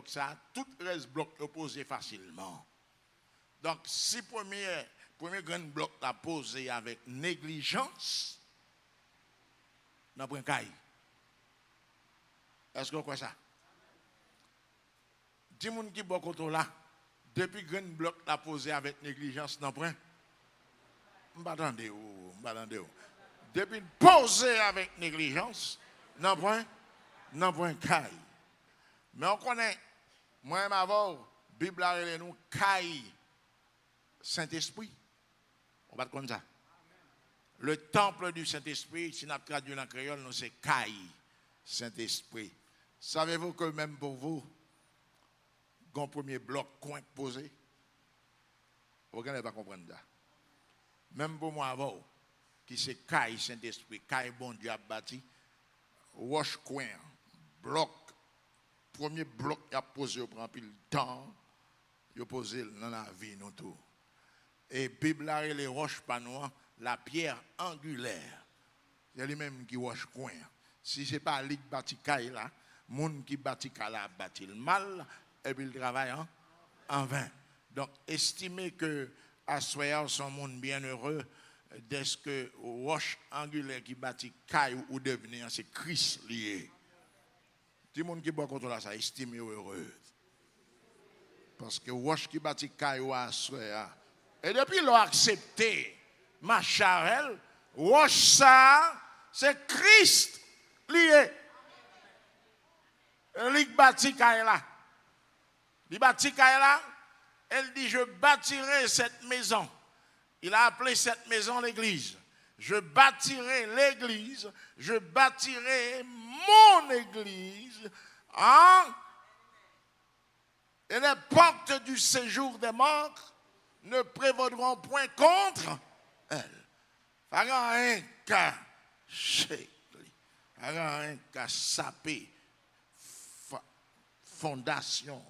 bloc ça, tout reste bloc posé facilement. Donc, si premier grand bloc l'a posé avec négligence, n'a pas un caille. Est-ce que vous croyez ça? Dis moun qui bon là, depuis grand bloc l'a posé avec négligence, n'a pas un. M'attendez ou. Depuis posé avec négligence, n'a pas un caille. Mais on connaît, moi et ma voix, Bible a nous caille Saint-Esprit. On va comme ça. Le temple du Saint-Esprit, si nous avons traduit en créole, nous c'est caille Saint-Esprit. Savez-vous que même pour vous, un premier bloc coin posé, vous ne pas comprendre ça. Même pour moi avant, qui c'est caille Saint-Esprit, caille bon Dieu a bâti, wash coin, bloc, premier bloc a posé, il prend le temps, il a posé dans la vie, nous tout. Et Bible a les roches panois, la pierre angulaire. C'est lui-même qui wash coin. Si ce n'est pas lui qui bâtit caille là, moun qui bâtit caille là bâtit le mal, et puis il travaille en vain. Donc, estimez que à soir son monde bienheureux, dès que roche angulaire qui bâtit caille ou devenir, c'est Christ lié. Tout le monde qui boit contre ça, estimez heureux. Parce que roche qui bâtit caille ou à soir. Et depuis l'ont accepté, ma charelle, roche ça, c'est Christ lié. Il bâtit caille là. Il bâtit caille là. Elle dit, je bâtirai cette maison. Il a appelé cette maison l'église. Je bâtirai l'église. Je bâtirai mon église. Et les portes du séjour des morts ne prévaudront point contre elle. Il n'y a rien qu'à chécler. Il n'y a rien qu'à saper. Fondation.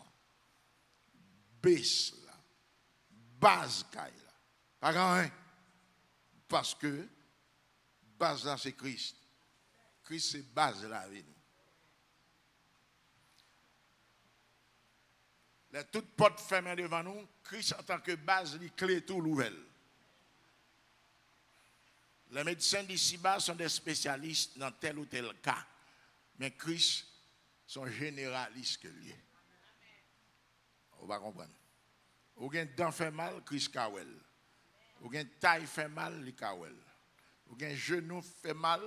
Base là, base là, pas rien, parce que base là c'est Christ. Christ c'est base de la vie. Les toutes portes fermées devant nous, Christ en tant que base, les clés tout l'ouvelle. Les médecins d'ici-bas sont des spécialistes dans tel ou tel cas, mais Christ sont généralistes que lui. On va comprendre. Ou gen dent fait mal, Chris Kawel. Ou gen taille fait mal, li Kawel. Ou gen genou fait mal,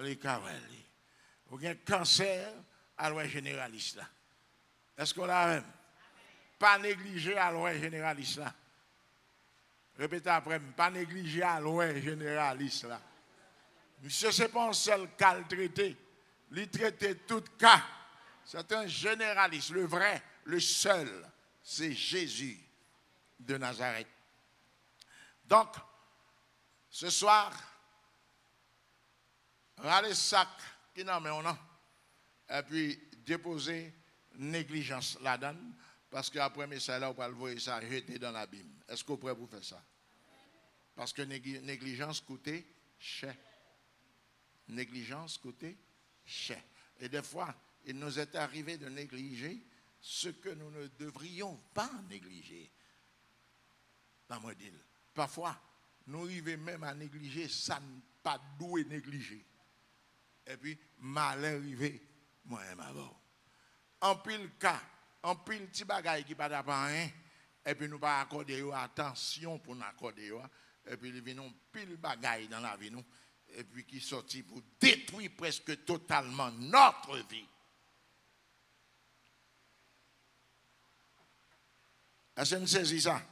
li Kawel. Ou gen cancer, alors généraliste là. Est-ce qu'on l'a même? Pas négliger alors généraliste là. Répétez après, pas négliger alors généraliste là. Monsieur, c'est pas un seul cas le traité. Il traite tout cas. C'est un généraliste, le vrai. Le seul, c'est Jésus de Nazareth. Donc, ce soir, râler sac qui n'en met on et puis déposer négligence là-dedans, parce qu'après mes salaires, on va le voir ça jeter dans l'abîme. Est-ce que vous êtes prêts pour faire ça? Parce que négligence coûtait cher. Négligence coûtait cher. Et des fois, il nous est arrivé de négliger ce que nous ne devrions pas négliger. Parfois, nous arrivons même à négliger, ça n'est pas doué négliger. Et puis, mal arrivé, moi-même avant. En pile cas, en pile petit bagaille qui pas d'apprendre, et puis nous pas accorder attention pour nous accorder, et puis nous venons pile bagaille dans la vie, nous, et puis qui sortit pour détruire presque totalement notre vie. Est-ce que vous saisissez ça?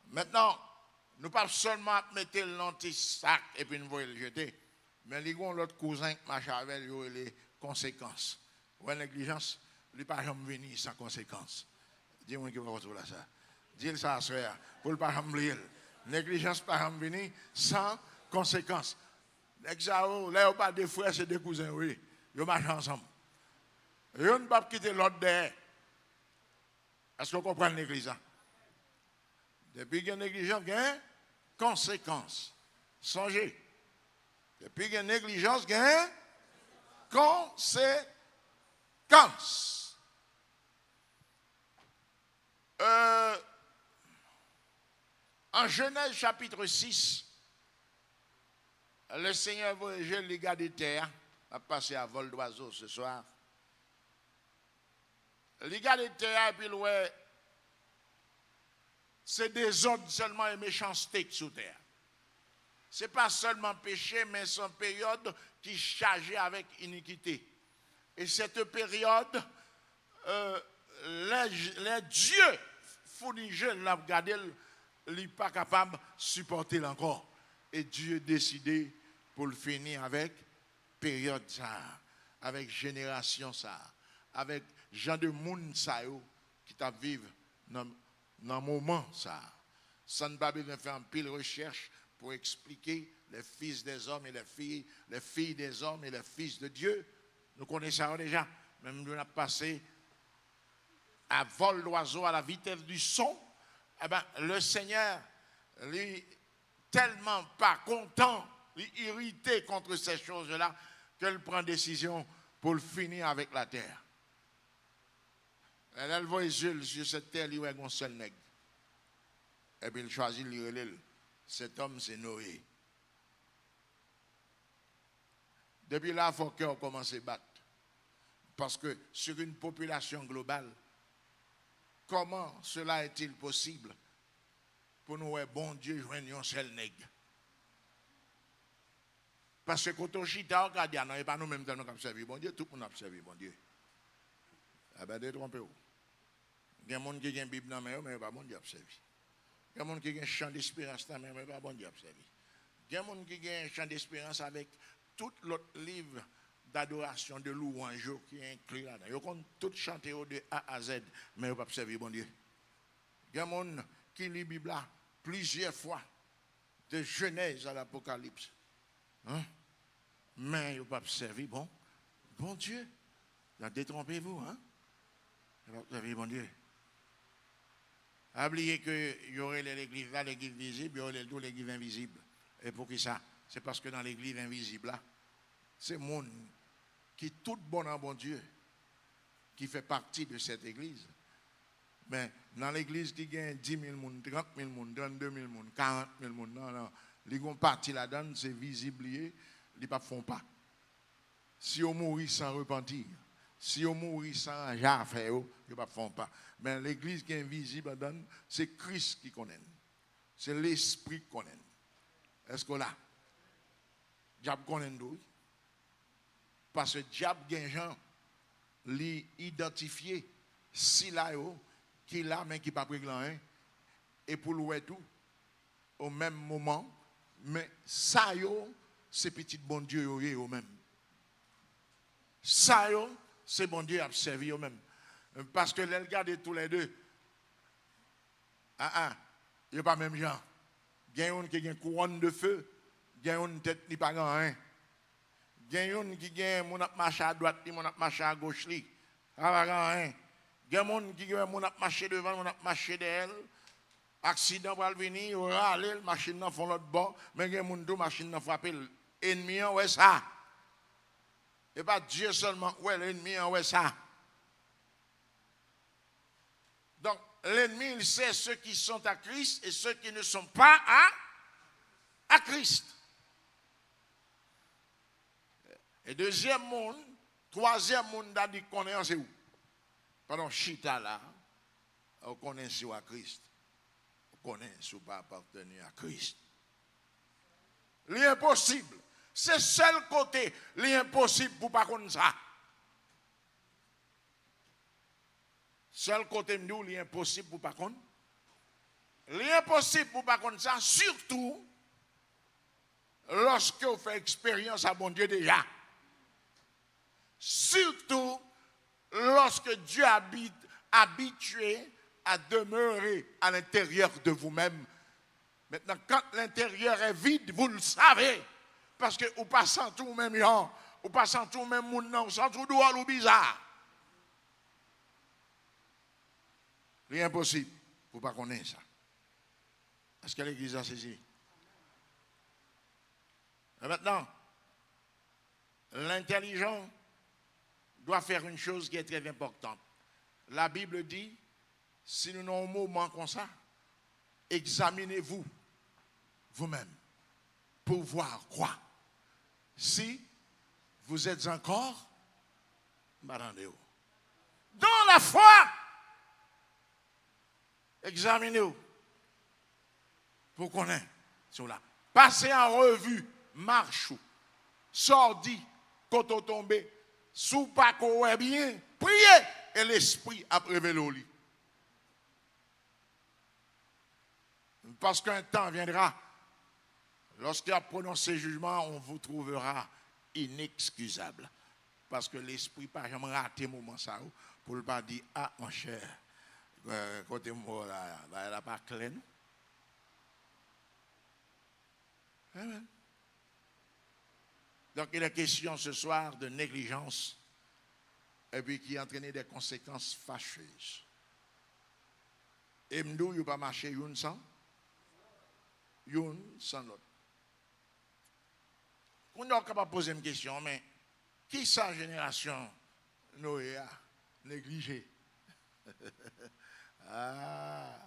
Maintenant, nous ne pas seulement mettre l'anti-sac et puis nous voyons le jeter, mais nous avons l'autre cousin qui marche avec les conséquences. Ou la négligence, il ne peut pas venir sans conséquences. Dis-moi qui va retrouver ça. Dis-le ça à soeur, pour ne pas oublier. Négligence ne peut pas venir sans conséquences. Là, on pas des frères, c'est des cousins, oui. Ils marchent ensemble. Ils ne peuvent pas quitter l'autre derrière. Est-ce qu'on comprend la négligence? Depuis qu'il y a une négligence, il y a une conséquence. Songez. Depuis qu'il y a une négligence, il y a une conséquence. En Genèse chapitre 6, le Seigneur voyageait les gars de terre, va passer à vol d'oiseau ce soir. Les gars de terre, puis ouais, c'est des ordres seulement et méchanceté sous terre. Ce n'est pas seulement péché, mais c'est une période qui est chargée avec iniquité. Et cette période, les dieux fournigés, l'ont regardé, ils ne sont pas capables de supporter encore. Et Dieu a décidé pour le finir avec période ça, avec génération ça, avec gens de monde ça qui t'a vivre dans le moment ça. Ça ne va pas faire un pile recherche pour expliquer les fils des hommes et les filles des hommes et les fils de Dieu. Nous connaissons ça déjà. Même nous avons passé à vol d'oiseau à la vitesse du son. Eh ben, le Seigneur, lui, tellement pas content, irrité contre ces choses-là, qu'elle prend décision pour le finir avec la terre. Elle voit Jules sur cette terre, il y a un seul nègre. Et puis il choisit l'île. Cet homme, c'est Noé. Depuis là, il faut qu'on commence à battre. Parce que sur une population globale, comment cela est-il possible pour nous, bon Dieu, joindre un seul nègre? Parce que quand on chita, on dit, non, et pas nous-mêmes qui nous servi bon Dieu, tout le monde a servi bon Dieu. Ah ben, détrompez-vous. Il y a des gens qui ont une Bible dans la main, mais pas bon Dieu a servi. Il y a des gens qui ont un chant d'espérance dans la main, mais pas bon Dieu a servi. Il y a des gens qui ont un chant d'espérance avec tout l'autre livre d'adoration, de louange qui est inclus là-dedans. Ils ont tout chanté de A à Z, mais ils n'ont pas servi bon Dieu. Il y a des gens qui lisent la Bible là plusieurs fois, de Genèse à l'Apocalypse. Hein? Mais ils n'ont pas servi bon Dieu. Détrompez-vous, hein? Ils n'ont pas servi bon Dieu. Oubliez qu'il y aurait l'église là, l'église visible, il y aurait l'église invisible. Et pour qui ça? C'est parce que dans l'église invisible là, c'est le monde qui est tout bon en bon Dieu, qui fait partie de cette église. Mais dans l'église qui gagne 10 000 personnes, 30 000 personnes, 32 000 personnes, 40 000 personnes, non, les gens partis là-dedans, c'est visible, ils ne font pas. Si on mourit sans repentir, si on mourit sans rien faire, ils ne font pas. Mais l'église qui est invisible là-dedans, c'est Christ qui connaît. C'est l'esprit qui connaît. Est-ce que là, diable connaît d'où? Parce que diable gagne gens l'identifier si là qui là mais qui pas prégnant et pour le tout au même moment mais ça c'est petit bon Dieu au même. Ça c'est bon Dieu a servi au même. Parce que les regarder tous les deux il n'y a pas même gens. Il y a un qui a une couronne de feu, il y a une tête qui pas grand rien. Il y a un qui a mon marché à droite, mon marché à gauche li. Pas grand rien. Il y a un qui a mon marché devant, mon marché derrière. Accident va venir, il va aller, la machine n'a font l'autre bord, mais il y a un qui machine n'a frappé l'ennemi ouais ça. Et pas Dieu seulement, ouais l'ennemi ouais ça. Donc l'ennemi il sait ceux qui sont à Christ et ceux qui ne sont pas à Christ. Et deuxième monde, troisième monde a dit qu'on est où? Pendant chita là, on connaît sur à Christ. On connaît sur pas appartenir à Christ. L'impossible. C'est seul côté l'impossible pour pas connaître ça. Seul côté nous l'impossible pour pas connaître. L'impossible pour pas connaître ça, surtout lorsque vous faites expérience à bon Dieu déjà. Surtout lorsque Dieu habitué à demeurer à l'intérieur de vous-même. Maintenant, quand l'intérieur est vide, vous le savez. Parce que vous passez tout même gens, vous passez tout même monde, vous sentez tout droit ou bizarre. C'est impossible. Vous ne connaissez pas ça. Est-ce que l'église a saisi? Et maintenant, l'intelligent doit faire une chose qui est très importante. La Bible dit, si nous avons un moment comme ça, examinez-vous vous-même pour voir quoi. Si vous êtes encore dans la foi, examinez-vous pour connaître cela. Passez en revue, marche, sordi, côté tombé, sous pas qu'on est bien, priez et l'esprit a révélé au lit. Parce qu'un temps viendra, lorsqu'il a prononcé jugement, on vous trouvera inexcusable. Parce que l'esprit n'a pas jamais raté moment ça pour ne pas dire, ah mon cher, côté moi là, elle n'a pas clair. Amen. Donc il est question ce soir de négligence et puis qui a entraîné des conséquences fâcheuses. Et m'dou, il n'y a pas marché une sans l'autre. On est capable de poser une question, mais qui sa génération Noé a négligé? Ah.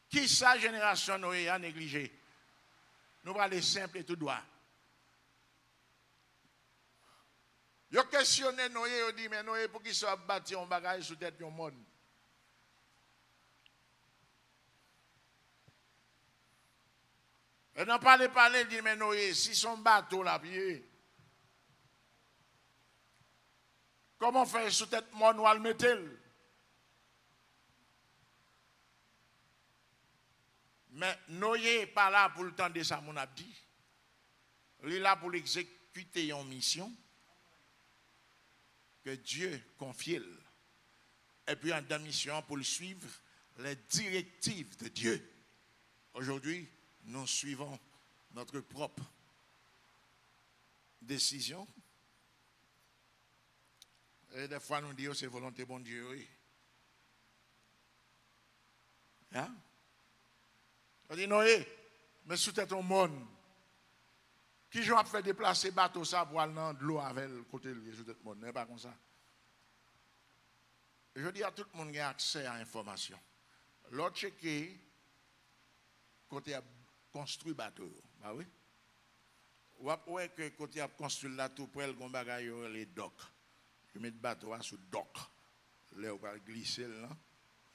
Qui sa génération Noé a négligé? Nous allons aller simple et tout droit. Ils ont questionné Noé, ils ont dit, mais Noé, pour qu'il soit bâti un bagage sous tête du monde? Et n'ont pas parlé, ils disent, mais Noé, si son bateau là, pied, comment faire sous tête monde ou le mettre? Mais Noé n'est pas là pour le temps de ça, mon abdi. Il est là pour exécuter une mission que Dieu confie. Et puis en mission pour suivre les directives de Dieu. Aujourd'hui, nous suivons notre propre décision. Et des fois, nous disons c'est volonté bon Dieu. Oui. Hein? On dit Noé, mais sous tête au monde, qui j'en a fait déplacer bateau ça pour aller dans de l'eau avec le côté de sous tête monde, n'est pas comme ça. Je dis à tout le monde qui a accès à l'information. L'autre checker côté a construit bateau, bah oui. Ou après que côté a construit là tout près le bagaille les docks. Je mets le bateau sur dock. Là on va glisser là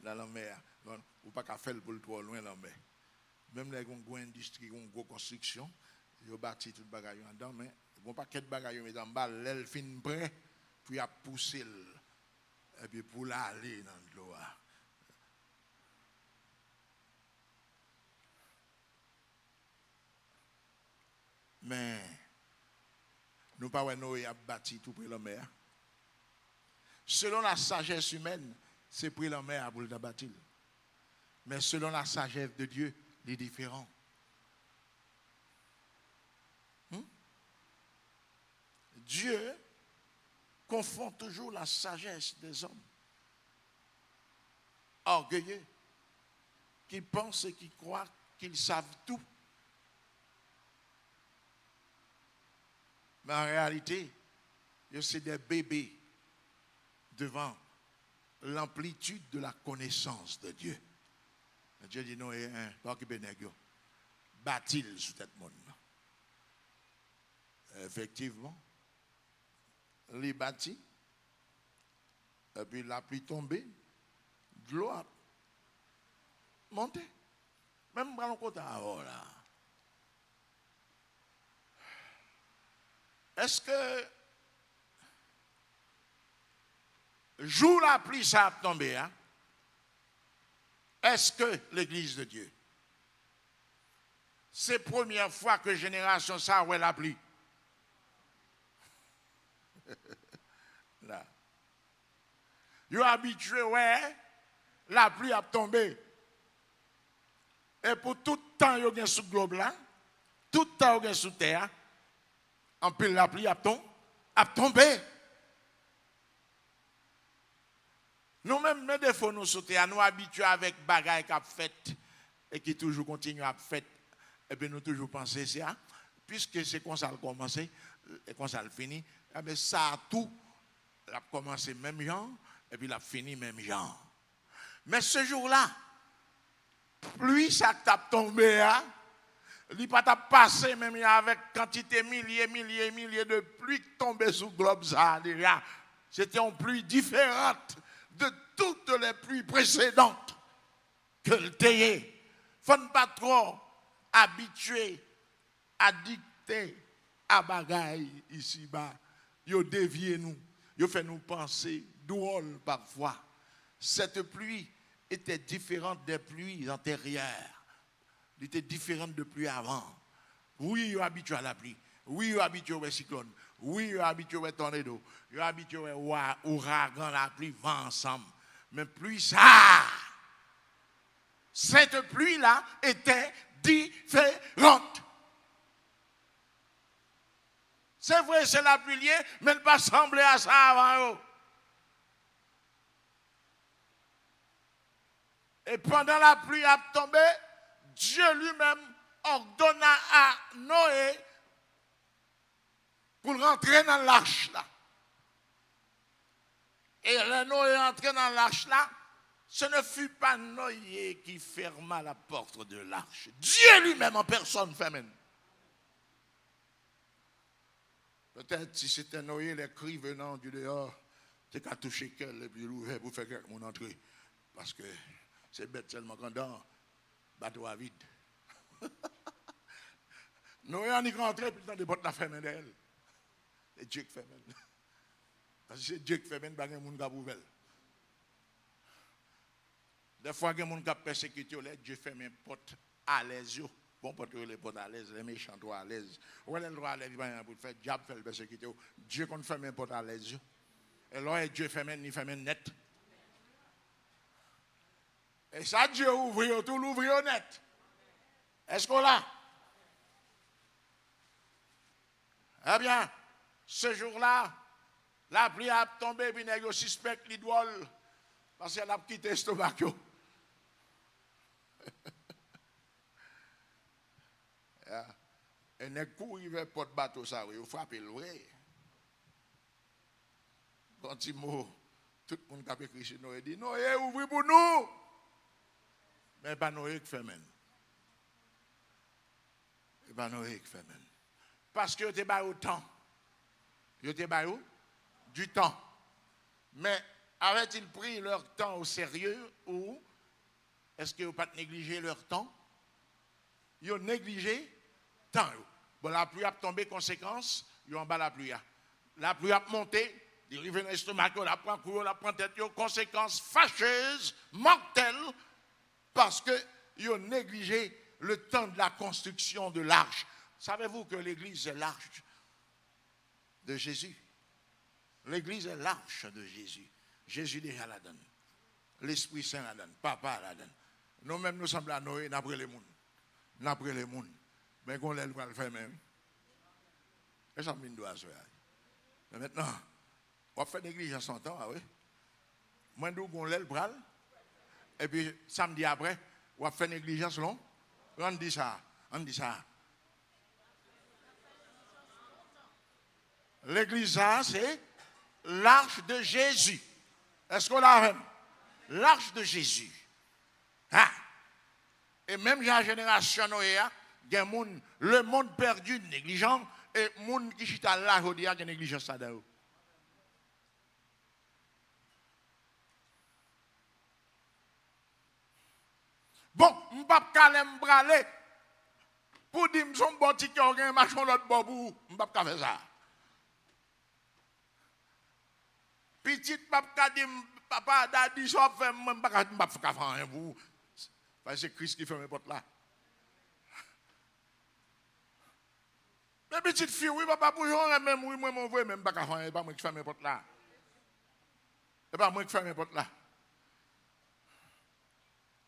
dans la mer. Ou pas qu'à faire pour trop loin la mer. Même les gros industrie, une grosse construction, ils ont bâti tout le bagage dedans, mais ils vont pas qu'être bagage mais en bas, l'aile fin près, puis à pousser et puis pour l'aller dans l'eau. Mais nous pas Noé a bâti tout près de la mer. Selon la sagesse humaine, c'est près de la mer pour le bâtir. Mais selon la sagesse de Dieu, les différents. Dieu confond toujours la sagesse des hommes. Orgueilleux, qui pensent et qui croient qu'ils savent tout. Mais en réalité, c'est des bébés devant l'amplitude de la connaissance de Dieu. Dieu dit non, pas qu'il bâtit sous tête monde. Effectivement, les bâtis, et puis la pluie tombée, de l'eau a monté. Même dans le côté là. Est-ce que jour la pluie ça a tombé, hein? Est-ce que l'église de Dieu, c'est la première fois que génération ça ouais la pluie? Là. Ils sont habitués, ouais, la pluie a tombé. Et pour tout le temps, ils sont sous le globe là, tout le temps, ils sont sous terre, en plus la pluie a tombé. Nous-mêmes, des fois, nous sautons, nous habitués avec bagaille qui a fait et qui toujours continue à faire. Et bien, nous toujours pensons, c'est ça, puisque c'est comme ça a commencé, et comme ça a fini, eh bien, ça a tout, a commencé même genre, et puis il a fini même genre. Mais ce jour-là, pluie ça tape tombé, hein? Il n'a pas passé même avec quantité milliers de pluie qui tombaient sous le globe. C'était une pluie différente de toutes les pluies précédentes que le théier. Il ne faut pas trop habitué à dicter à bagaille ici-bas. Ils dévié nous, ils fait nous penser drôle parfois. Cette pluie était différente des pluies antérieures. Elle était différente de pluie avant. Oui, ils sont habitués à la pluie. Oui, ils sont habitués au cyclone. Oui, ils sont habitués au tornado. Ils sont habitués au ouragan, la pluie, vent ensemble. Mais pluie, ça, cette pluie-là était différente. C'est vrai, c'est la pluie liée, mais elle ne pas sembler à ça avant. Et pendant la pluie a tombé, Dieu lui-même ordonna à Noé pour rentrer dans l'arche là. Et le Noé est entré dans l'arche là, ce ne fut pas Noé qui ferma la porte de l'arche. Dieu lui-même en personne ferme. Peut-être si c'était Noé, les cris venant du dehors, c'est qu'à toucher qu'elle et puis l'ouvrir pour faire quelqu'un entrer. Parce que c'est bête seulement quand dans bateau à vide. Noé en y rentré, puis dans des bottes la ferme d'elle. C'est Dieu qui ferme. Parce que c'est Dieu qui ferme, il n'y a pas de monde qui a ouvert. Des fois, il y a des gens qui ont persécuté, Dieu ferme une porte à l'aise. Bon, porte les portes à l'aise, les méchants à l'aise. Ou les droits à l'aise, pour faire diable, faire le persécuté. Dieu qu'on ferme une porte à l'aise. Et là, Dieu ferme, il ferme net. Et ça, Dieu ouvre, tout l'ouvre net. Est-ce qu'on l'a? Eh bien, ce jour-là, la pluie a tombé, puis il y a suspect l'idole, parce qu'elle a quitté l'estomac. Et ne courir vers porte bateau, ça, il frappe le vrai. Quand il mot, tout le monde qui a écrit chez Noé dit Noé, ouvrez pour nous. Mais pas Noé qui fait même. Et pas Noé qui fait même. Parce que tu es au temps. Tu es du temps. Mais avaient-ils pris leur temps au sérieux ou est-ce qu'ils n'ont pas négligé leur temps? Ils ont négligé temps. Bon, la pluie a tombé, conséquence, ils ont en bas la pluie. La pluie a monté, ils arrivent dans l'estomac, on la prend courant, on la prend tête, conséquence fâcheuse, mortelle, parce qu'ils ont négligé le temps de la construction de l'arche. Savez-vous que l'église est l'arche de Jésus? L'église est l'arche de Jésus. Jésus déjà la donne. L'Esprit Saint la donne. Papa la donne. Nous-mêmes, nous sommes à Noé, nous après les mondes. Nous après les mondes. Mais qu'on l'aile va le faire même. Et ça me doit se faire. Mais maintenant, on va faire négligence en temps, oui. Moi, nous, on l'aile bral. Et puis, samedi après, on va faire négligence long. On dit ça. On dit ça. L'église, ça, c'est l'arche de Jésus. Est-ce qu'on l'a même? L'arche de Jésus. Ah. Et même dans la génération Noé, le monde perdu négligent et le monde qui chita là, il y a une négligence là-dedans. Bon, je ne peux pas me pour dire que je suis un bon petit qui a un machin l'autre bobou. Je ne peux pas faire ça. Petit papa dit, papa a dit, je ne peux pas faire rien pour vous. C'est Christ qui fait mes potes là. Mais petite fille, oui, papa, pour vous, même, oui, moi, mon vrai, même pas faire rien, pas moi qui fais mes potes là. C'est pas moi qui fais mes potes là.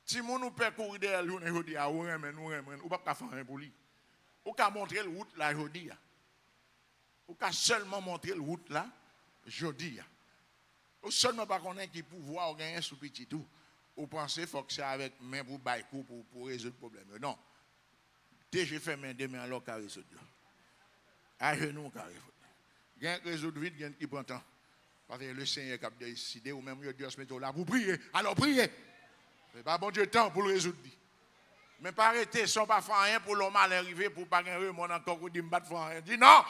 Si mon nous peut courir derrière lui, on dit, ah, ouais, mais nous, on pas faire rien pour lui. On peut montrer le route là, je dis. On peut seulement montrer le route là, je dis. On seulement pas connaître qui pouvoir gagner sous petit tout. Vous pensez qu'il faut que c'est avec main pour bailler pour résoudre le problème. Non. Déjà fait main demain alors qu'à résoudre. À genoux qu'à résoudre. Il y a un résoudre vite, il y a un qui prend temps. Parce que le Seigneur a décidé, ou même Dieu se met là pour prier. Alors priez. Ce n'est pas bon Dieu temps pour le résoudre. Mais pas arrêter, sans pas faire rien pour l'homme mal arrivé, pour pas gagner mon encore ou dit me battre faire rien. Dis non,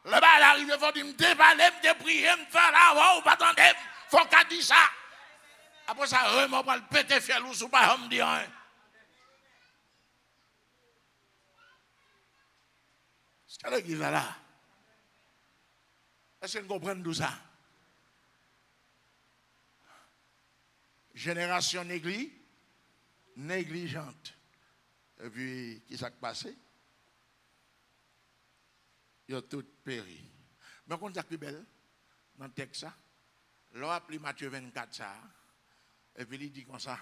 le mal arrivé, faut dire me déballer, me prier, me faire là, ou pas attendre, faut qu'à dire ça. Après ça, vraiment pas le péter fiel ou sous pas me dire rien. C'est que l'église là. Est-ce que vous comprenez tout ça? Génération négligente. Et puis, qui s'est passé? Ils ont tout péri. Mais quand on plus belle, dans le texte, ça, l'on a appelé Matthieu 24, ça, et puis il dit comme ça,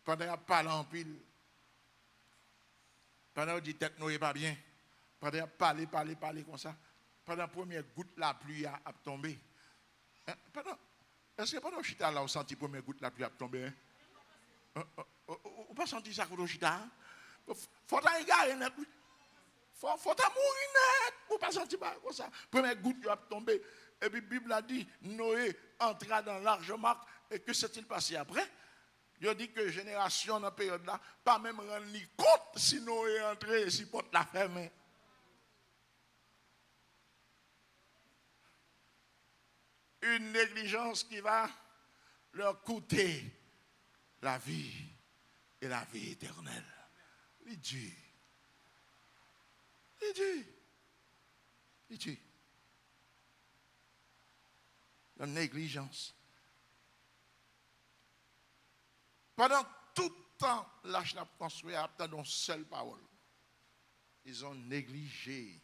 pendant qu'il parle en pile, pendant qu'il dit tête n'est pas bien, pendant qu'il parle comme ça, pendant la première goutte la pluie a tombé. Est-ce que pendant que chita là, on senti la première goutte la pluie a tombé? On pas senti ça quand on chita? Faut t'égarer net. Faut mourir net. Faut pas sentir comme ça. Première goutte a tombé. Et puis la Bible a dit, Noé entra dans l'arche marque. Et que s'est-il passé après? Il a dit que génération dans la période là, pas même rendre ni compte si Noé est entré et si porte la ferme. Une négligence qui va leur coûter la vie et la vie éternelle. Il dit. La négligence. Pendant tout le temps, l'âge n'a construit à une seule parole. Ils ont négligé,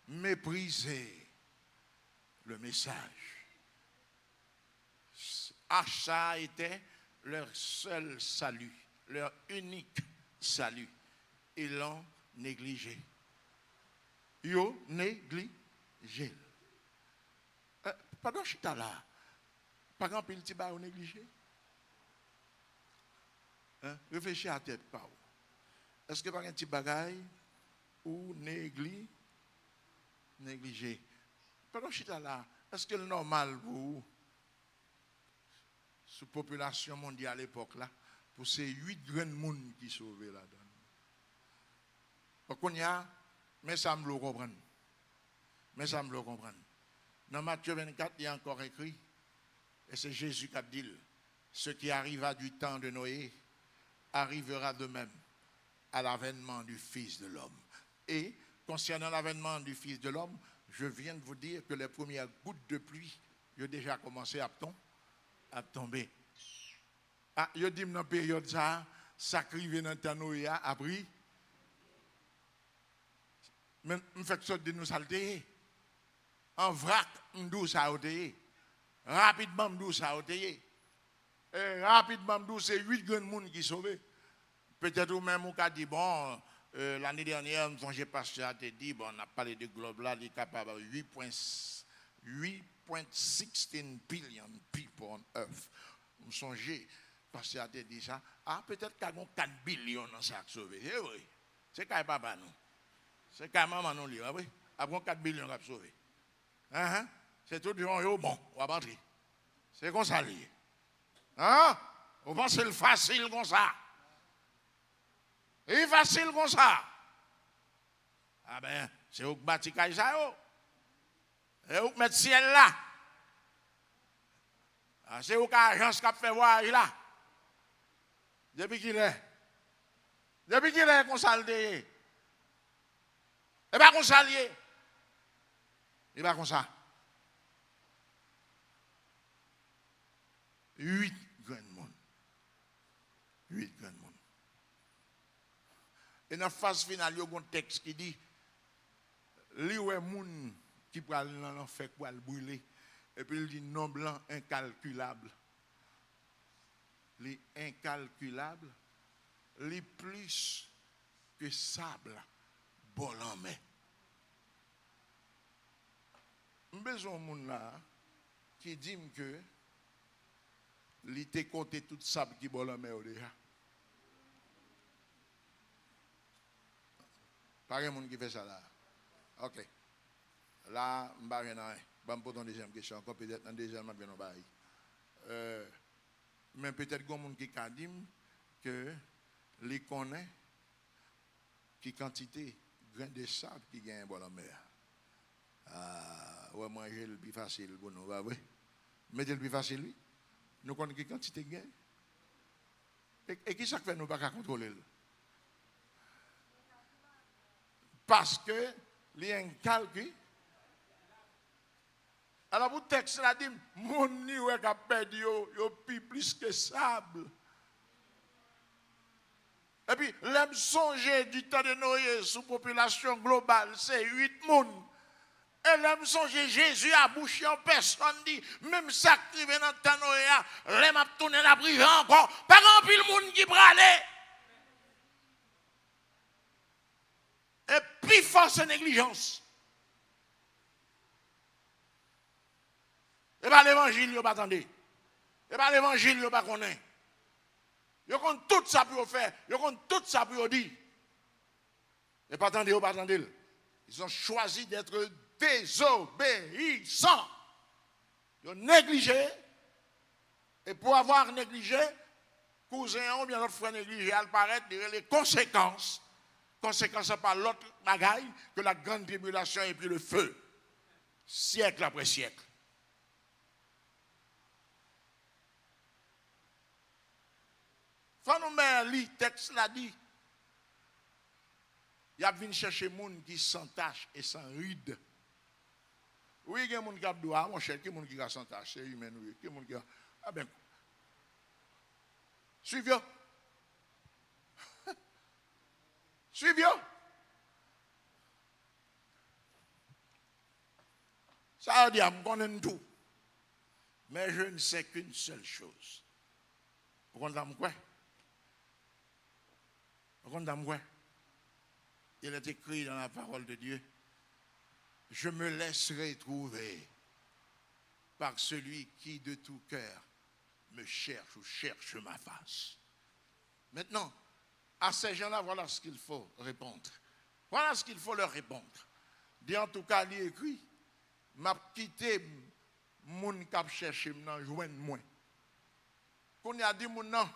méprisé le message. Achat était leur seul salut, leur unique salut. Ils l'ont négligé. Ils ont négligé. Pardon, je suis là. Par exemple, il t'a négligé. Réfléchis à la tête, pas. Est-ce que par un petit bagaille ou négligé? Pardon, je suis là. Est-ce que le normal pour vous, sous la population mondiale à l'époque là, pour ces 8 grands mondes qui sont sauvés là-dedans? Donc, mais ça me le comprendre. Dans Matthieu 24, il y a encore écrit, et c'est Jésus qui a dit, ce qui arriva du temps de Noé arrivera de même à l'avènement du Fils de l'homme. Et concernant l'avènement du Fils de l'homme, je viens de vous dire que les premières gouttes de pluie ont déjà commencé à tomber. Ah, je dis dans la période ça crive dans le temps Noé a pris. Mais je fais sorte de nous salter. En vrac, m'dou ça oteye. Rapidement, m'dou ça oteye. Et rapidement, m'dou c'est 8 grands monde qui sauvent. Peut-être ou même on a dit, bon, l'année dernière, j'ai passé à te dire, bon, on a parlé de globe là, il est capable de 8,16 billion people on earth. On songeait, parce que te dit ça, ah, peut-être qu'il y a 4 billions dans ça sauvé. C'est vrai. C'est quand même papa nous. C'est quand même maman nous, oui. Après 4 billions qui sauvé. C'est tout du bon, on va battre. C'est comme ça. On pense que c'est facile comme ça. Et facile comme ça. Ah ben, c'est où que bâti ça. Et où que mettre ciel là. C'est où qu'agence qui a fait voir là. Depuis qu'il est comme ça. Et bien comme ça. Et bien comme ça. 8 grands mondes. 8 grands mondes. Et dans la phase finale, il y a un texte qui dit li ouais moun qui pral dans l'enfer pour le brûler. Et puis il dit non blanc incalculable. Les incalculables, les plus que sable bon en main. Besoin de moun là qui dit que il te compté tout sable qui bon en main déjà. Pas de monde qui fait ça là. Ok. Là, je vais vous poser une deuxième question. Encore peut-être une deuxième, je vais vous mais peut-être qu'il y a des gens qui a dit que les connaît qui quantité grain de sable qui gagne dans la mer. Ah, ouais, manger le plus facile pour nous, va vrai? Mettez le plus facile, oui. Nous connaissons qui quantité gagne. Et qui ça fait nous pas contrôler? Parce que il y a un calcul. Alors, pour le texte, là, dit, mon niveau qui a perdu, il plus que sable. Et puis, l'aime songer du temps de Noé sous population globale, c'est 8 personnes. Et l'aime songer Jésus a bouché en personne, dit, même ça qui vient dans le temps de Noé, l'aime a tourné la prière encore. Pas grand pile monde qui brale. Et puis, force et négligence. Et bien l'évangile, vous pas attendez. Et bien l'évangile, vous pas connaître. Vous compte tout ça pour faire. Vous compte tout ça pour dire. Et pas attendez, vous pas attendez. Ils ont choisi d'être désobéissants. Ils ont négligé. Et pour avoir négligé, cousin ou bien notre frère négligé, elle paraît les conséquences. Conséquences par l'autre bagaille que la grande tribulation et puis le feu. Siècle après siècle. Quand nous mettons le texte l'a dit, il y a venu chercher des gens qui sans tache et sans ride. Oui, il y a des gens qui ont droit, mon cher, qui ont sans tache, c'est humain, oui. Qui ont qui a. Ah ben. Suivez. Suivez. Ça veut dire, je connais tout. Mais je ne sais qu'une seule chose. Vous comprenez quoi? Il est écrit dans la parole de Dieu, je me laisserai trouver par celui qui de tout cœur me cherche ou cherche ma face. Maintenant, à ces gens-là, voilà ce qu'il faut répondre. Voilà ce qu'il faut leur répondre. Dit en tout cas, il est écrit, m'a quitté moun k'ap cherche m'nan joindre moi. Qu'on y a dit moun non,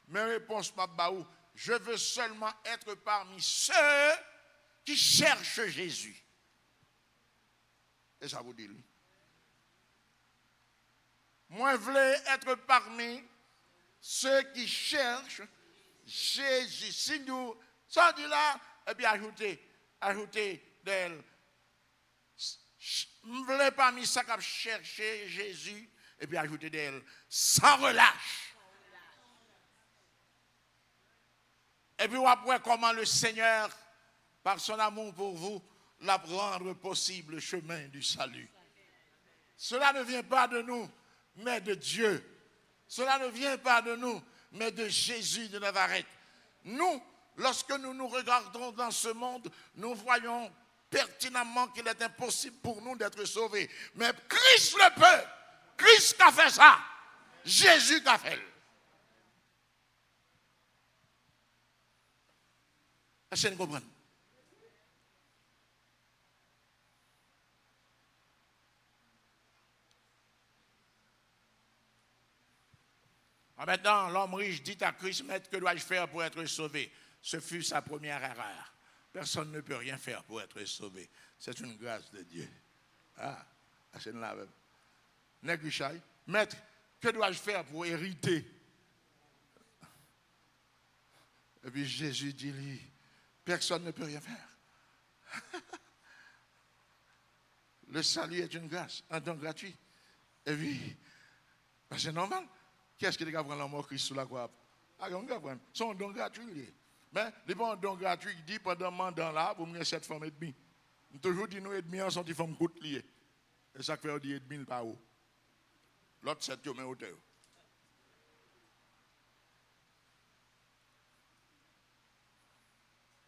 mes réponses m'a baou. Je veux seulement être parmi ceux qui cherchent Jésus. Et ça vous dit, lui. Moi, je veux être parmi ceux qui cherchent Jésus. Si nous, ça dit là, et puis ajoutez d'elle. Je veux parmi ceux qui cherchent Jésus, et puis ajoutez d'elle, sans relâche. Et puis, après, comment le Seigneur, par son amour pour vous, l'a rendre possible le chemin du salut. Cela ne vient pas de nous, mais de Dieu. Cela ne vient pas de nous, mais de Jésus de Nazareth. Nous, lorsque nous nous regardons dans ce monde, nous voyons pertinemment qu'il est impossible pour nous d'être sauvés. Mais Christ le peut. Christ qui a fait ça. Jésus qui a fait. Est-ce que vous comprenez? Maintenant, l'homme riche dit à Christ, Maître, que dois-je faire pour être sauvé? Ce fut sa première erreur. Personne ne peut rien faire pour être sauvé. C'est une grâce de Dieu. Ah, c'est là même. Maître, que dois-je faire pour hériter? Et puis Jésus dit, lui, personne ne peut rien faire. Le salut est une grâce, un don gratuit. Et puis, c'est normal. Qu'est-ce qu'il y a prendre la mort Christ sous la croix? Ah, on va prendre. C'est un don gratuit. Mais, il n'y a pas un don gratuit qui dit pendant un mandat là, vous me avez 7 femmes et demie. On toujours dit nous et demi, on sont des femmes coûtent liées. Et ça fait on dit et demi par haut. L'autre 7 yo mais hauteur.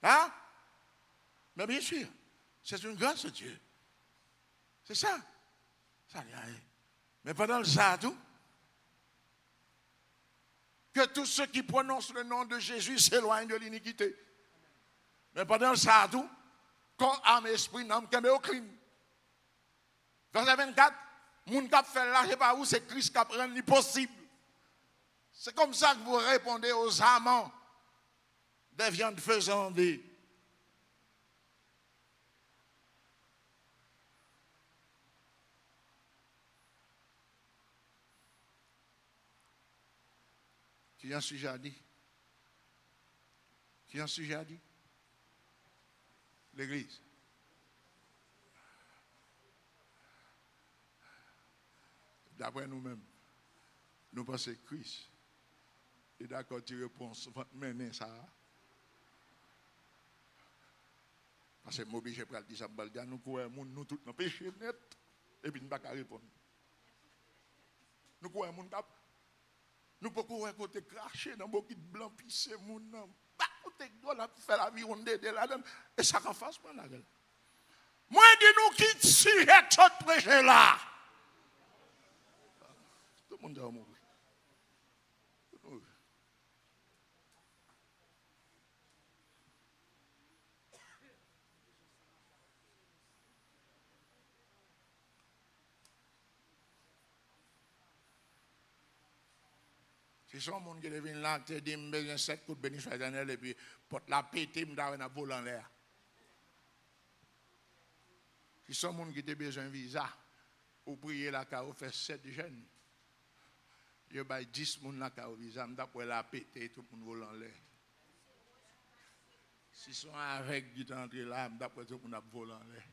Hein? Mais bien sûr, c'est une grâce de Dieu. C'est ça. Ça n'y a rien. Mais pendant le ça, tout, que tous ceux qui prononcent le nom de Jésus s'éloignent de l'iniquité. Mais pendant le ça, tout, quand âme et esprit n'ont qu'un au crime. Verset 24, moun k'ap fait là, je sais pas où, c'est Christ qui a rendu possible. C'est comme ça que vous répondez aux amants des viandes faisandées. Qui a un sujet à dire? Qui a un sujet à dire? L'Église. D'après nous-mêmes, nous pensons que Christ est d'accord, tu réponds, mener ça. Parce que je suis obligé de dire ça, nous croyons, nous tous nos péchés net, et puis nous ne pouvons pas répondre. Nous croyons, nous pouvons croire qu'on est craché dans beaucoup de blanc, puis c'est mon nom. On a fait la vie, on est là-dedans, et ça qu'en face, moi, la gueule. Moi, dis-nous qui sujet de prêcher là. Tout le monde doit mourir. Si son monde qui devine là, tu dis, je besoin de 7 coups de bénédiction éternelle, et puis, pour la péter, je dois avoir vol en l'air. Si son monde qui a besoin d'un visa, ou prier la caro, fait 7 jeunes. Je vais 10 personnes la caro visa, je dois la péter, tout le monde vol en l'air. Si sont avec qui sont entrés là, je dois tout le monde vol en l'air.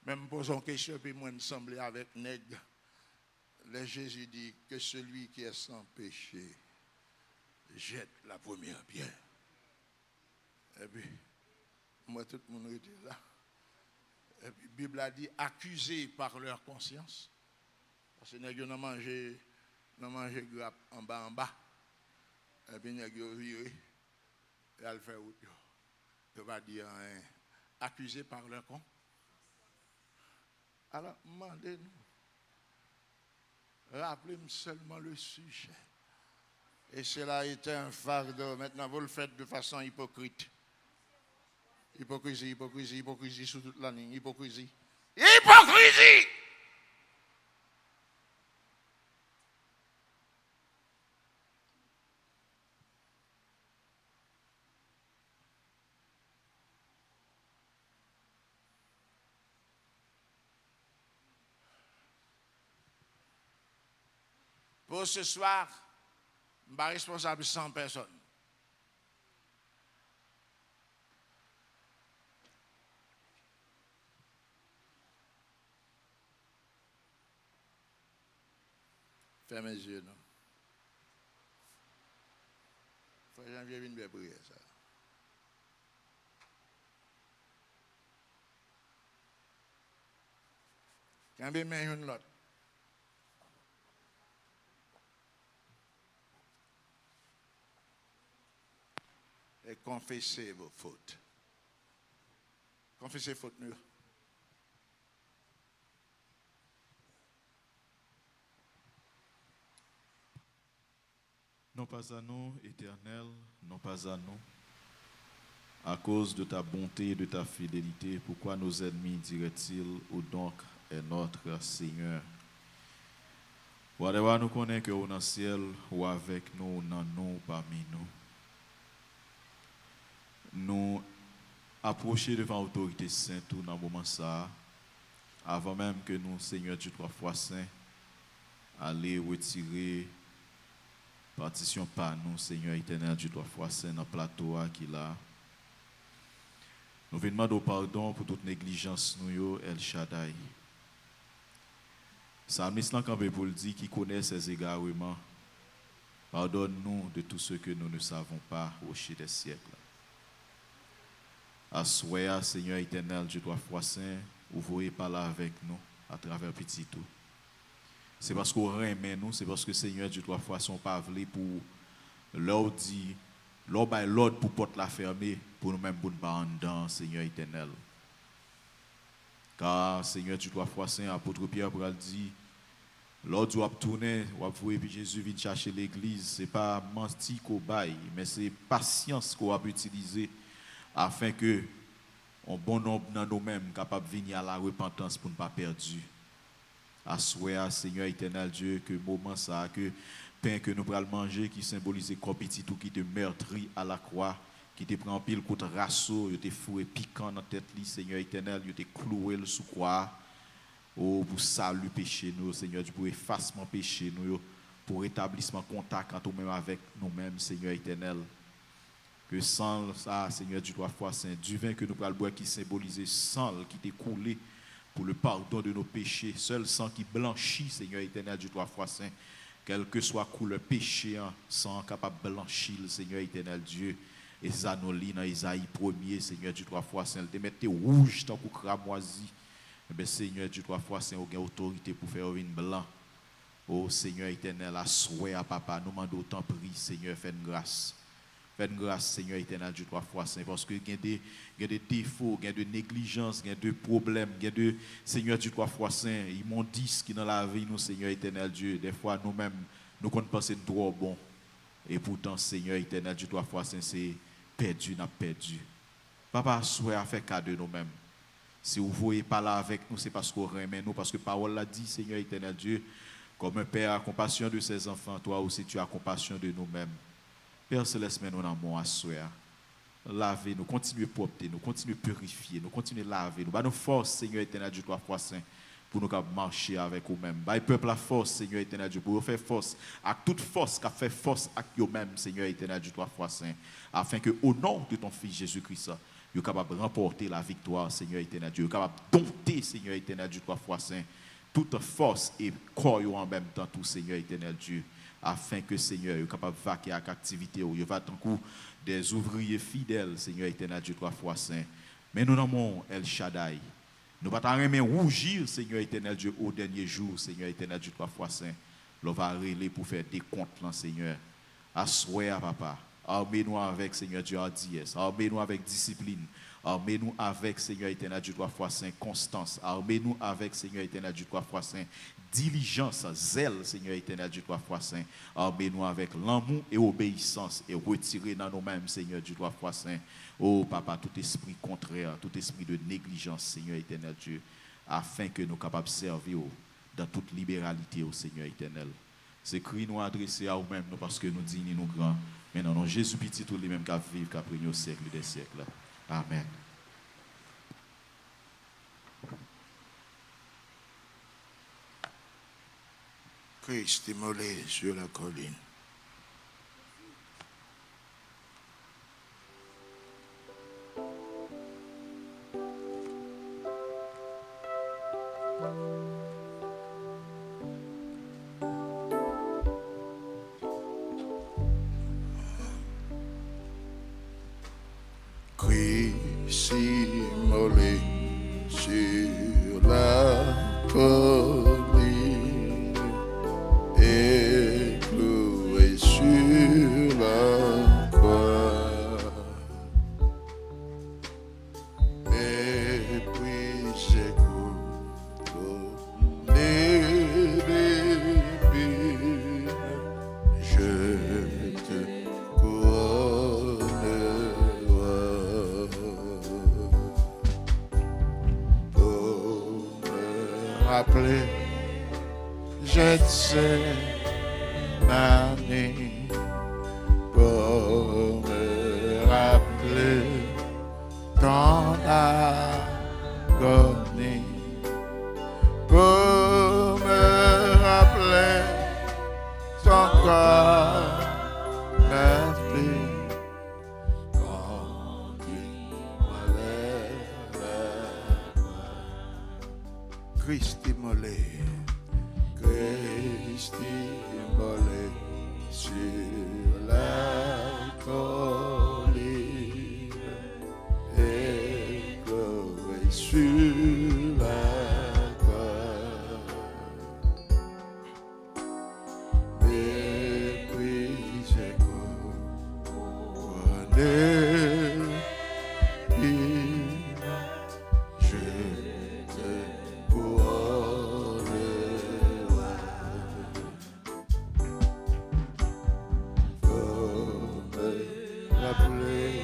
Même posons une question, puis moi, me avec nègre. Le Jésus dit que celui qui est sans péché jette la première pierre. Et puis, moi, tout le monde était là. Et puis, la Bible a dit accusés par leur conscience. Parce que nous avons mangé grappe en bas. Et puis, nous avons viré. Et elle fait autre chose. Je vais dire accusés par leur conscience. Alors, demandez-nous. Rappelez-moi seulement le sujet. Et cela a été un fardeau. Maintenant, vous le faites de façon hypocrite. Hypocrisie, hypocrisie, hypocrisie sous toute la ligne. Hypocrisie. Hypocrisie! Pour ce soir, je suis responsable de 100 personnes. Fermez mes yeux, non? Faut que j'envoie une belle prière, ça. Quand je mets une autre. Et confessez vos fautes. Confessez vos fautes, nous. Non pas à nous, Éternel, non pas à nous. À cause de ta bonté et de ta fidélité, pourquoi nos ennemis diraient-ils, ou donc est notre Seigneur? Whatever nous connaissons que au dans le ciel, ou avec nous, ou dans nous, parmi nous. Nous approcher devant l'autorité sainte tout dans le moment ça, avant même que nous, Seigneur Dieu, 3 fois saint, aller retirer partition par nous, Seigneur éternel Dieu, 3 fois saint, dans le plateau qui là. Nous venons demander pardon pour toute négligence, nous, El Shaddai. Psalmiste là, quand pour le dire, qui connaît ses égarements, pardonne-nous de tout ce que nous ne savons pas, rocher des siècles. Assoya, Seigneur éternel, Dieu 3 fois saint, ouvrez par là avec nous, à travers petit tout. C'est parce qu'on remet nous, c'est parce que Seigneur Dieu 3 fois son pavelé pour l'ordre dit, l'ordre pour porte la fermer, pour nous-mêmes pour nous pas en dedans, Seigneur éternel. Car Seigneur Dieu 3 fois saint, apôtre Pierre pour le dire, l'ordre doit tourner, ou voir puis Jésus vient chercher l'église, c'est pas menti qu'on baille, mais c'est patience qu'on va utiliser afin que un bon nombre dans nous-mêmes capable de venir à la repentance pour ne pas perdre. À souhait, Seigneur éternel Dieu, que moment ça, que pain que nous allons manger, qui symbolise comme petit tout qui te meurtri à la croix, qui te prend pile contre rasseau, il te foué piquant dans la tête, Seigneur éternel, il te cloué le sous croix. Oh, pour salut péché nous, Seigneur Dieu, pour effacement péché nous, pour rétablissement contact entre nous-mêmes avec nous-mêmes, Seigneur éternel. Que sans ça, Seigneur Dieu, trois fois saint, du vin que nous allons boire qui symbolise sang qui t'est coulé pour le pardon de nos péchés, seul sang qui blanchit, Seigneur éternel Dieu, trois fois saint, quel que soit couleur péché, sang capable de blanchir, Seigneur éternel Dieu. Et ça nous lit dans Isaïe 1er, Seigneur Dieu, trois fois saint, de mettre rouge tant que cramoisi. Eh Seigneur Dieu, trois fois saint, aucune autorité pour faire une blanc. Oh Seigneur éternel, à souhait à papa, nous demandons autant prix, Seigneur, fais-nous grâce. Faites grâce, Seigneur éternel, Dieu, trois fois saint, parce que il y a des défauts, il y a de négligence, il y a de problèmes, il y a de, Seigneur Dieu, trois fois saint, ils m'ont dit ce qui dans la vie, nous, Seigneur éternel, Dieu, des fois, nous-mêmes, nous pensons trop bon, et pourtant, Seigneur éternel, Dieu, trois fois saint, c'est perdu, n'a perdu. Papa, souhait à faire cas de nous-mêmes. Si vous ne voyez pas là avec nous, c'est parce qu'on remet nous, parce que parole l'a dit, Seigneur éternel, Dieu, comme un père a compassion de ses enfants, toi aussi, tu as compassion de nous-mêmes. Père Céleste, nous avons mon assoir. Lavez nous, continuez propter, nous continuez purifier, nous continuez laver, nous. Nous force, Seigneur éternel Dieu, trois fois saint, pour nous marcher avec vous-même. Bah, le peuple la force, Seigneur éternel Dieu, pour faire force, à toute force qui a fait force à vous-même, Seigneur éternel Dieu, trois fois saint, afin que, au nom de ton Fils Jésus-Christ, vous êtes capable de remporter la victoire, Seigneur éternel Dieu. Vous êtes capable de dompter, Seigneur éternel Dieu, trois fois saint, toute force et corps en même temps, tout, Seigneur éternel Dieu. Afin que Seigneur est capable de vaquer à l'activité, il va tant coup des ouvriers fidèles, Seigneur éternel Dieu, trois fois saint. Mais nous nommons El Shaddai. Nous ne pas même rougir, Seigneur éternel Dieu, au dernier jour, Seigneur éternel Dieu, trois fois saint. Nous va relayer pour faire des comptes, Seigneur. Assoyez, papa. Armez-nous avec, Seigneur Dieu, hardiesse. Armez-nous avec discipline. Armez-nous avec, Seigneur éternel Dieu, trois fois saint, constance. Armez-nous avec, Seigneur éternel Dieu, trois fois saint, diligence, zèle, Seigneur éternel Dieu, trois fois saint. Armez-nous avec l'amour et obéissance et retirez dans nous-mêmes, Seigneur Dieu, trois fois saint. Oh, papa, tout esprit contraire, tout esprit de négligence, Seigneur éternel Dieu, afin que nous soyons capables de servir dans toute libéralité au Seigneur éternel. C'est cri nous adresser à nous-mêmes parce que nous disons nous grands. Mais non, Jésus petit, tous les mêmes qui vivent, qui prennent au siècle des siècles. Amen. Christ immolé sur la colline. Christ immolé sur la colline et cloué sur la croix, méprisé, couronné d'épines, je te couronne roi. Pour me rappeler Gethsémani, pour me rappeler ton agonie, pour me rappeler ton corps meurtri, conduis-moi vers la croix. Christ immolé, Christ immolé sur la colline et cloué sur la croix, méprisé, couronné d'épines, je te couronne roi. Pour me rappeler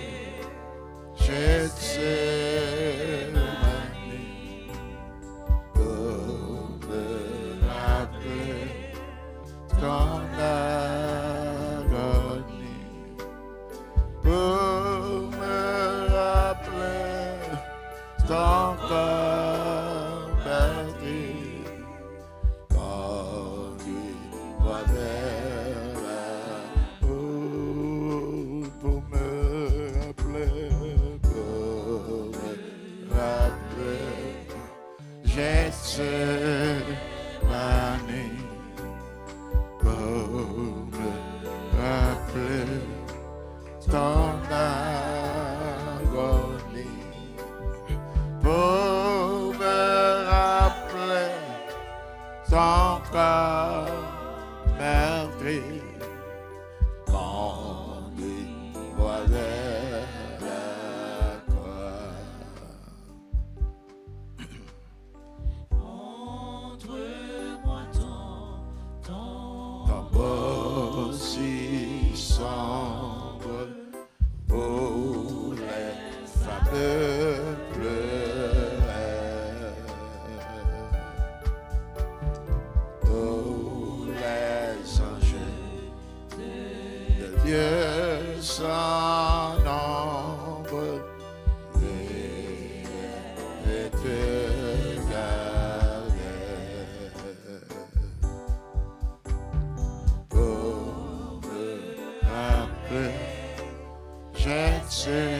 Gethsémani, ton corps meurtri, conduis-moi vers la haut pour me rappeler, j'ai ce mané pour me rappeler ton agonie, pour me rappeler ton corps meurtri, conduis-moi vers la croix. Montre-moi Ton beau si sombre pour les fameux pleurs, pour les anges de Dieu sans nombre et te garder. Pour me rappeler, j'ai ces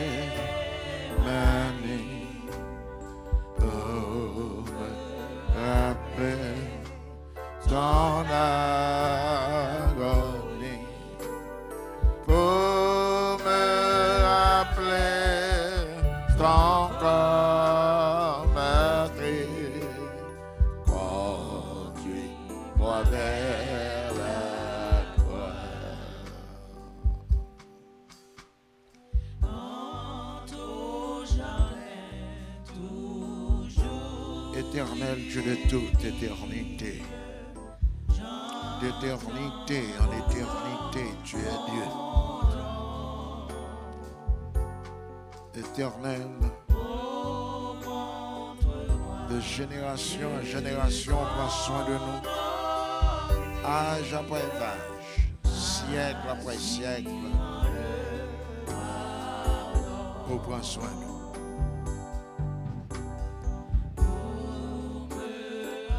manies. Pour me rappeler ton agonie. Pour me rappeler ton corps meurtri. Conduis-moi vers la croix. Éternel Dieu de toute éternité, d'éternité en éternité, tu es Dieu. Éternel, de génération en génération, prends soin de nous, âge après âge, siècle après siècle, oh, prends soin de nous.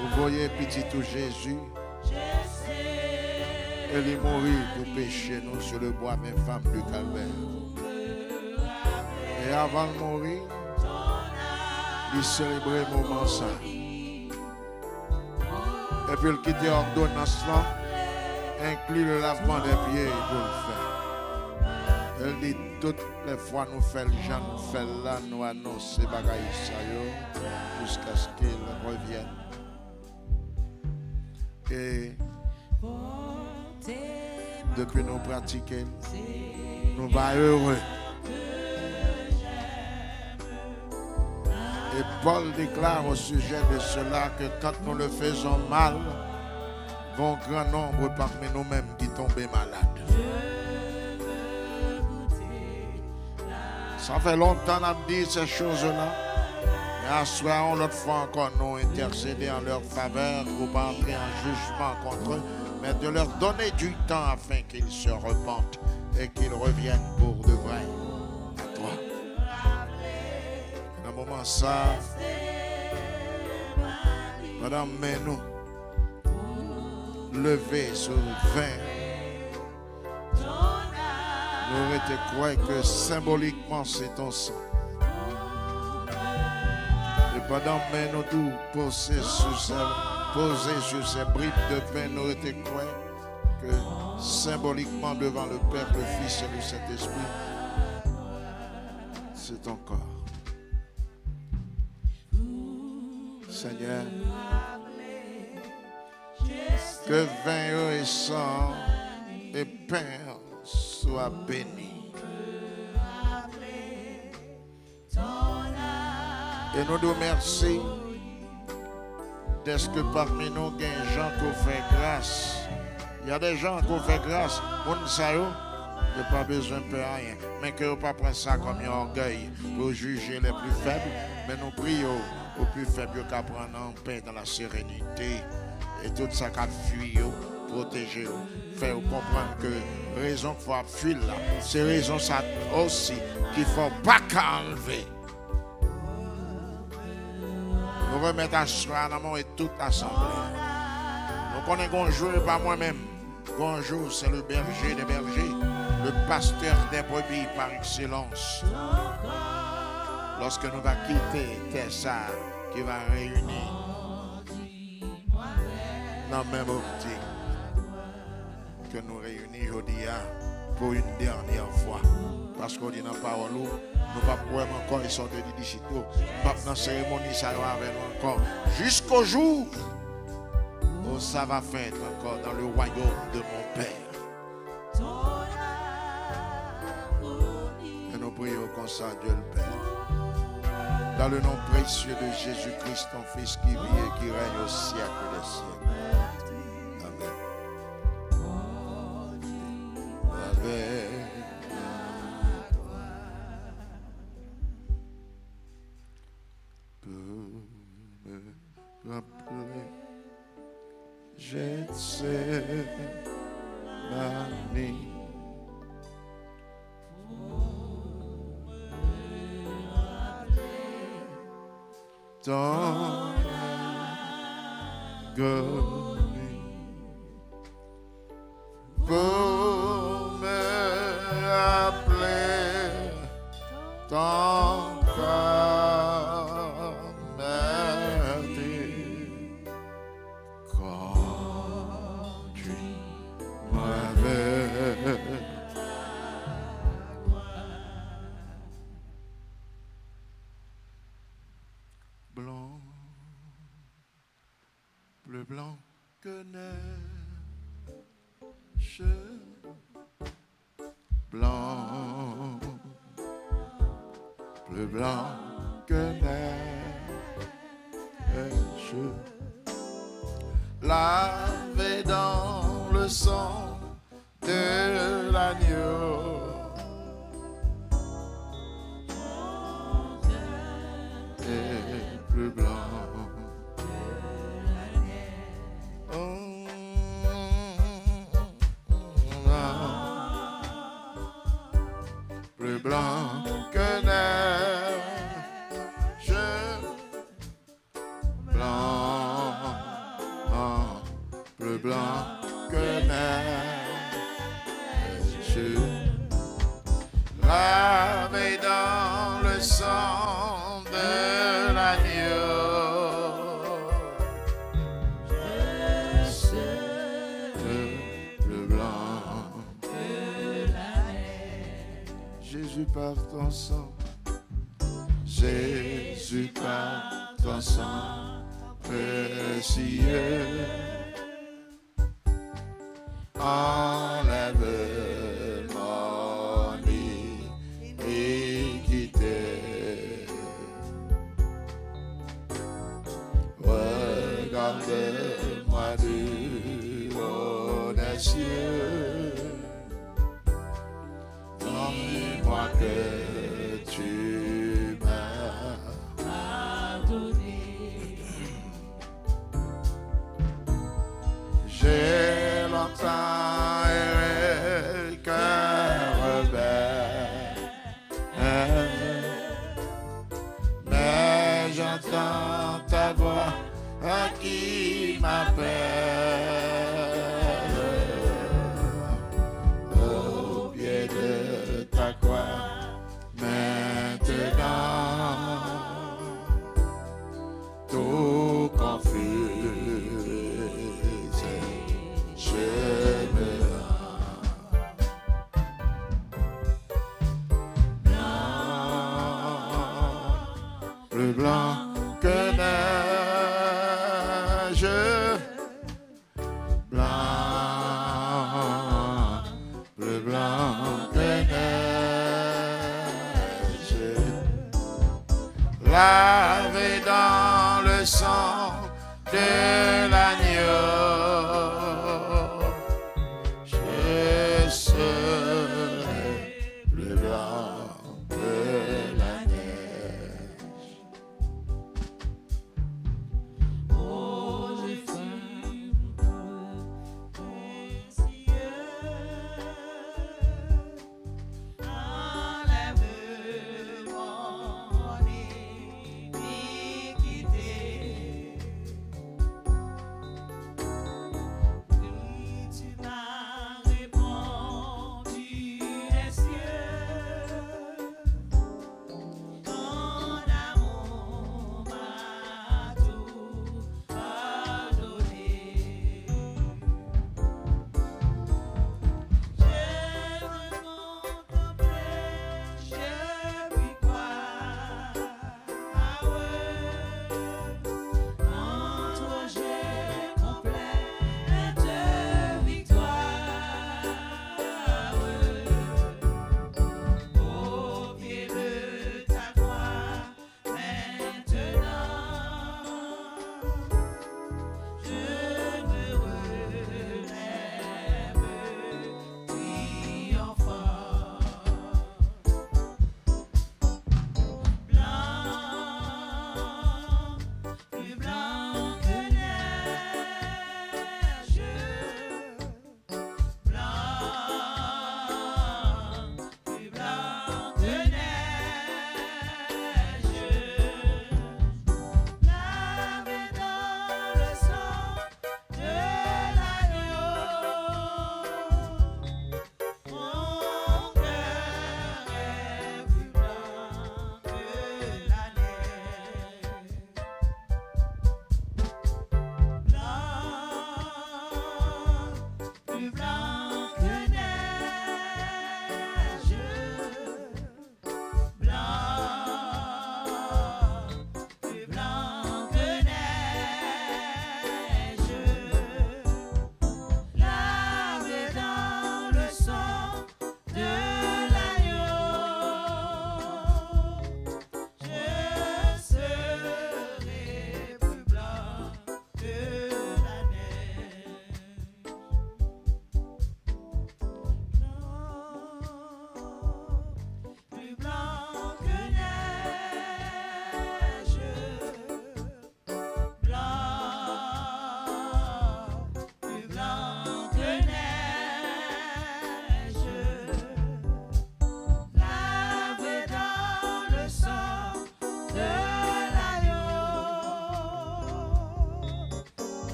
Vous voyez petit tout Jésus, il est mort pour pécher nous sur le bois infâme du calvaire. Et avant de mourir, il célébrait le moment ça. Et puis il quitte l'ordonnance là, inclut le lavement des pieds pour le faire. Il dit toutes les fois nous faisons le genre, nous faisons là, nous annonçons ces bagailles jusqu'à ce qu'il revienne. Et depuis nous pratiquer, nous sommes heureux. Et Paul déclare au sujet de cela que quand nous le faisons mal, bon grand nombre parmi nous-mêmes qui tombent malades. Ça fait longtemps qu'on a dit ces choses-là. Et à ce soir, l'autre fois encore, nous intercéder en leur faveur pour ne pas entrer en jugement contre eux, mais de leur donner du temps afin qu'ils se repentent et qu'ils reviennent pour de vrai à toi. Dans un moment ça, Madame, mets-nous lever sur le vin. Nous aurions été croire que symboliquement c'est ton sang. Et pendant que nous tout poser sur ces bribes de pain, nous aurions été croire que symboliquement devant le Père, le Fils et le Saint-Esprit, c'est ton corps. Seigneur, que vin et sang et pain soient bénis. Et nous nous remercions d'être que parmi nous, il y a des gens qui ont fait grâce. Il y a des gens qui ont fait grâce. On ne sait pas besoin de faire rien. Mais que vous ne pas prendre ça comme un orgueil pour juger les plus faibles. Mais nous prions aux plus faibles qu'à prendre en paix dans la sérénité. Et tout ça qu'à fuir, protéger, faire comprendre que raison qu'il faut fuir là, c'est raison ça aussi qu'il ne faut pas qu'à enlever. remettre à soi dans et toute l'assemblée. Nous connaissons qu'on joue pas moi-même. Bonjour, c'est le berger des bergers, le pasteur des brebis par excellence. Lorsque nous va quitter Tessa, qui va réunir dans la même optique que nous réunissons aujourd'hui pour une dernière fois. Parce qu'on dit dans la parole, nous ne pouvons pas encore sortir d'ici tout. Nous ne pouvons pas dans la cérémonie, ça va avec nous encore. Jusqu'au jour où ça va faire encore dans le royaume de mon Père. Et nous prions comme ça, Dieu le Père. Dans le nom précieux de Jésus-Christ, ton Fils qui vit et qui règne au siècle des siècles. Amen. Avec peut me rappeler, Gethsemane. Ton agonie pour me rappeler ton corps meurtri, conduis-moi vers blanc, plus blanc que neige, blanc, plus blanc que neige, lavé dans le sang de l'agneau. Plus blanc, plus blanc que neige, blanc, plus blanc que neige, lavé dans le sang de l'agneau. Le blanc de la neige. Jésus par ton sang, Jésus par ton sang précieux, enlève mon iniquité. Regarde-moi du haut des cieux, dis-moi que tu m'as pardonné. J'ai longtemps erré, cœur rebelle, mais j'entends ta voix qui m'appelle au pied de ta croix. Maintenant, tout confuse, je me rends plus blanc que neige, blanc, plus blanc que neige, lavé dans le sang de l'agneau, je serai plus blanc que la neige. Enlève mon iniquité.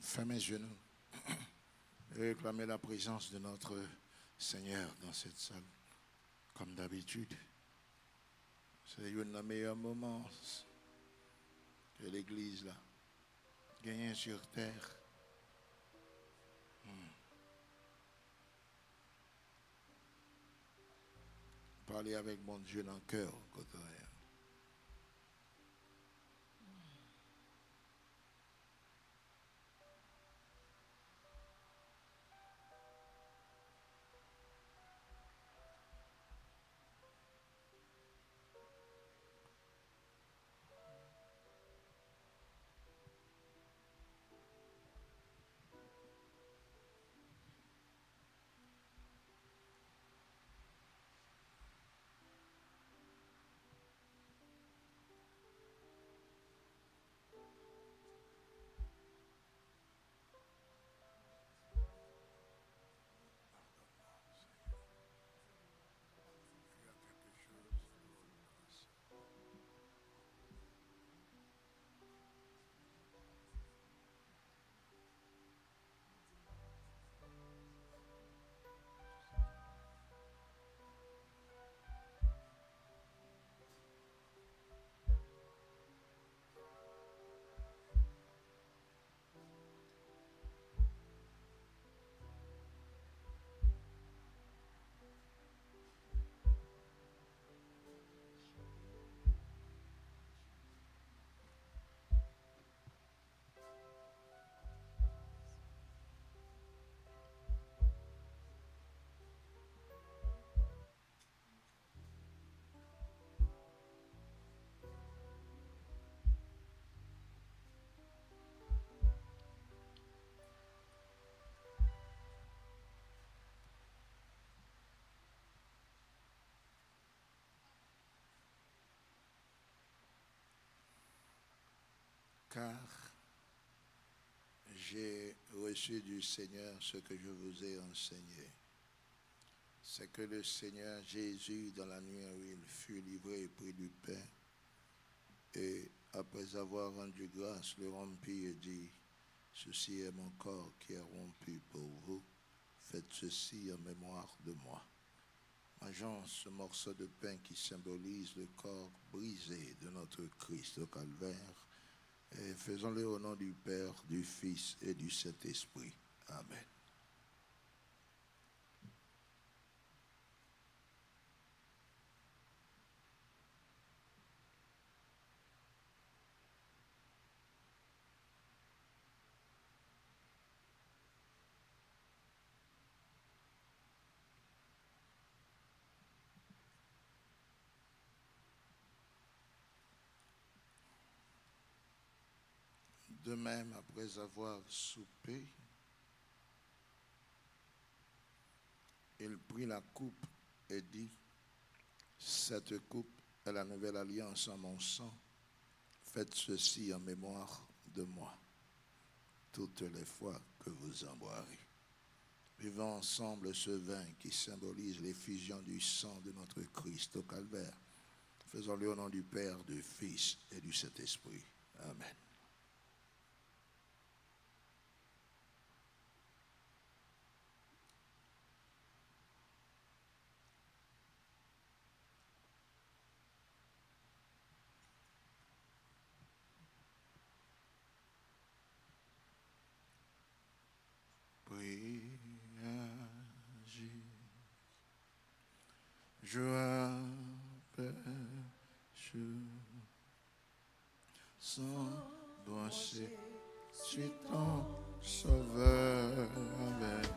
Fermez mes genoux et réclamez la présence de notre Seigneur dans cette salle, comme d'habitude. C'est un des meilleurs moments que l'Église là gagne sur terre. Parler avec mon Dieu dans le cœur. Car j'ai reçu du Seigneur ce que je vous ai enseigné. C'est que le Seigneur Jésus, dans la nuit où il fut livré et prit du pain, et après avoir rendu grâce, le rompit et dit, « Ceci est mon corps qui est rompu pour vous. Faites ceci en mémoire de moi. » Mangeons ce morceau de pain qui symbolise le corps brisé de notre Christ au calvaire, et faisons-le au nom du Père, du Fils et du Saint-Esprit. Amen. De même, après avoir soupé, il prit la coupe et dit, « Cette coupe est la nouvelle alliance en mon sang. Faites ceci en mémoire de moi, toutes les fois que vous en boirez. » Buvons ensemble ce vin qui symbolise l'effusion du sang de notre Christ au calvaire. Faisons-le au nom du Père, du Fils et du Saint-Esprit. Amen. Joie, paix, sans danser, suis ton sauveur avec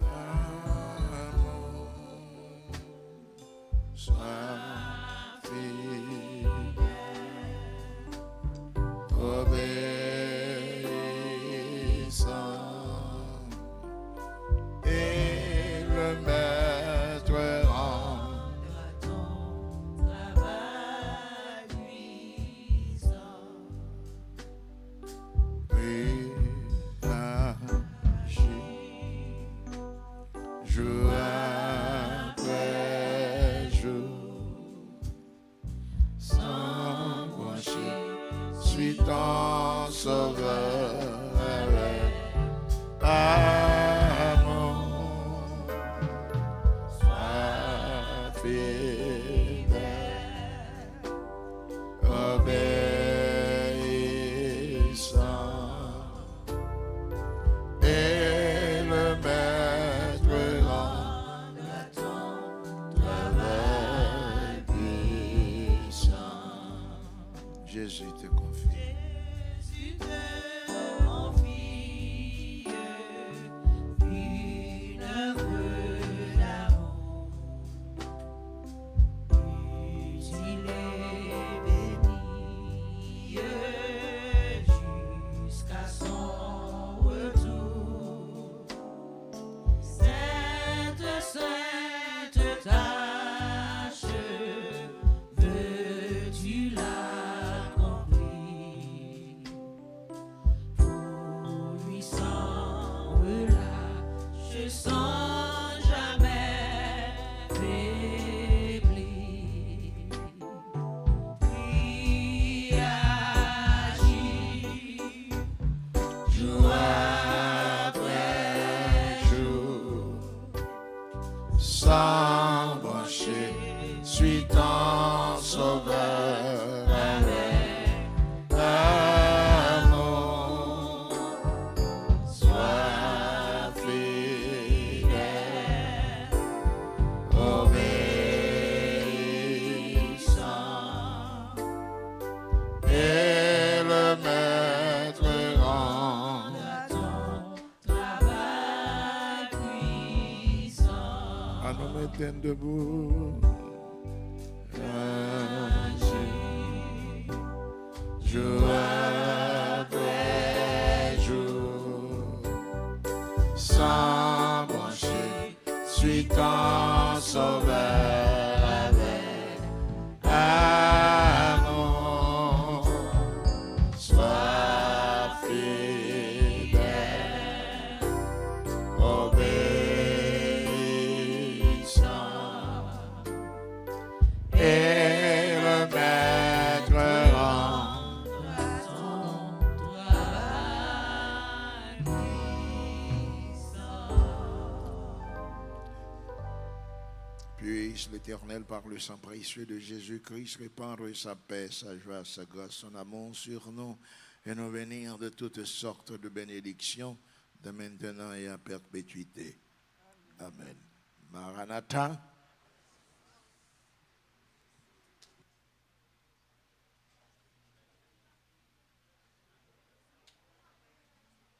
amour, sois fidèle, obéissant, et le maître rendra ton travail puissant. Oui, agis, jour après jour, sans broncher, suis ton sauveur. amour, sois fidèle, obéissant, et le maître rendra ton travail puissant. Jésus te confie. Jésus te confie une œuvre d'amour. Utile et bénie jusqu'à son retour. Cette sainte tâche, veux-tu l'accomplir? Pour lui sans relâche, sans jamais faiblir. Puis agis jour après jour, Sans broncher, suis ton sauveur avec amour. Sois fidèle, obéissant, et le maître rendra ton travail puissant. à nous mettre debout. Agis, jour après jour, sans broncher, suis ton sauveur avec amour. Sois fidèle, obéissant, et le maître rendra Ton travail puissant. Puisse l'Éternel, par le sang précieux de Jésus-Christ, répandre sa paix, sa joie, sa grâce, son amour sur nous et nous bénir de toutes sortes de bénédictions, de maintenant et à perpétuité. Amen. Maranatha.